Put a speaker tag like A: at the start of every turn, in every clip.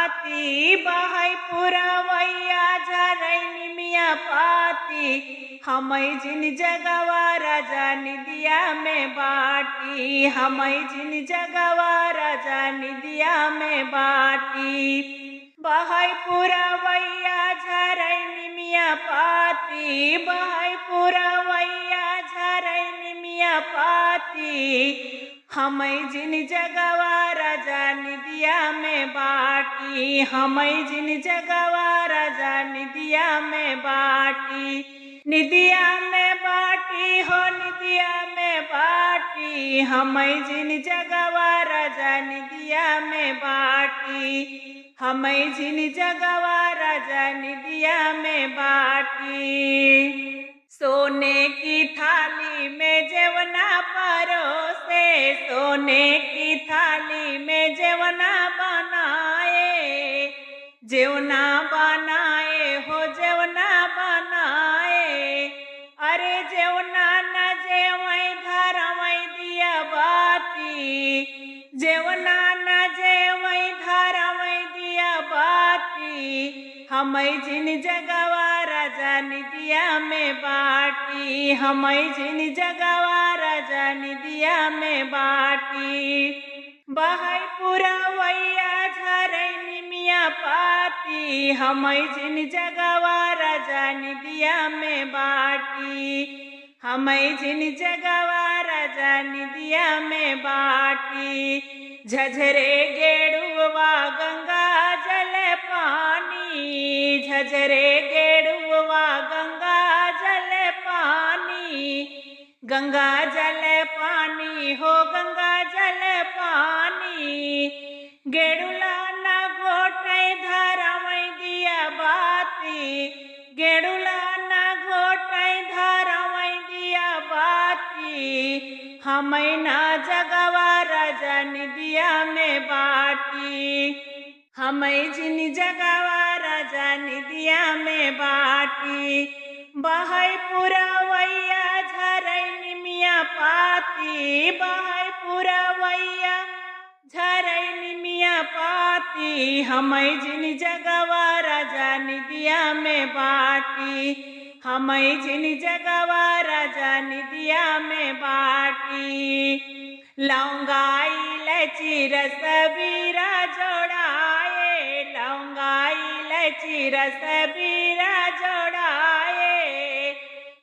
A: पाती बहाई पुरवैया झरई निमिया पाती हमई जिन जगवा राजा निदिया में बाटी हमई जिन जगवा राजा निदिया में बाटी बहाई पुरवैया झरई निमिया पाती बहाई पुरवैया झरई निमिया पाती हमई जिन जगवा राजा निदिया में बाटी हमई जिन जगवा राजा निदिया में बाटी निदिया में बाटी हो निदिया में बाटी हमई जिन जगवा राजा निदिया में बाटी हमई जिन जगवा राजा निदिया में बाटी सोने की थाली में जेवना परोसे सोने की थाली में जेवना बनाए जेवना बनाए हो जेवना बनाए अरे जेवना न जेवई धरमई दिया बाती जेवना न जेवई धरमई दिया बाती हमई जिन जगवा राजा निदिया में बाटी हमई जिन जगवा राजा निदिया में बाटी बहाई पुरवैया झरई निमिया पाती हमई जिन जगवा राजा निदिया में बाटी हमई जिन जगवा राजा निदिया में बाटी झझरे गेड़ुआ गंगा जल पानी झझरे गेड़ुआ गंगा जल पानी गंगा जल पानी हो गंगा जल पानी गेड़ुला न घोटे धरमई दिया बाती गेड़ुला न घोटे धरमई दिया बाती हमई ना जगवा राजा निदिया में बाटी हमई जिन जगवा राजा निदिया में बाटी बहाई पुरवैया झरई निमिया पाती बहाई पुरवैया झरई निमिया पाती हमई जिन जगवा राजा निदिया में बाटी हमई जिन जगवा राजा निदिया में बाटी लौंगा इलायची रस बीरा जोड़ाए लौंगा इलायची रस बीरा जोड़ाए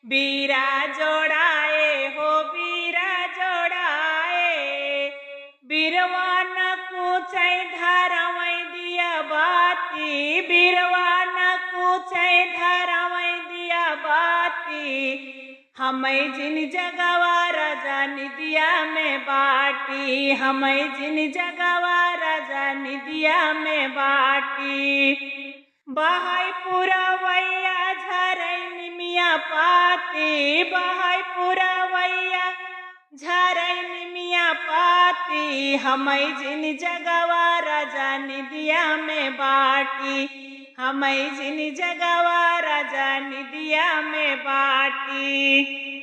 A: बीरा जोड़ाए हो बीरा जोड़ाए बीरवा न कुचै धरमई दिया बाती बीरवा न कुचै धरमई दिया बाती हमई जिन जगवा राजा निदिया में बाटी हमई जिन जगवा राजा निदिया में बाटी बहाई पुरवैया झरई निमिया पाती बहाई पुरवैया झरई निमिया पाती हमई जिन जगवा राजा निदिया में बाटी हमई जिन जगवा राजा निदिया में बाटी।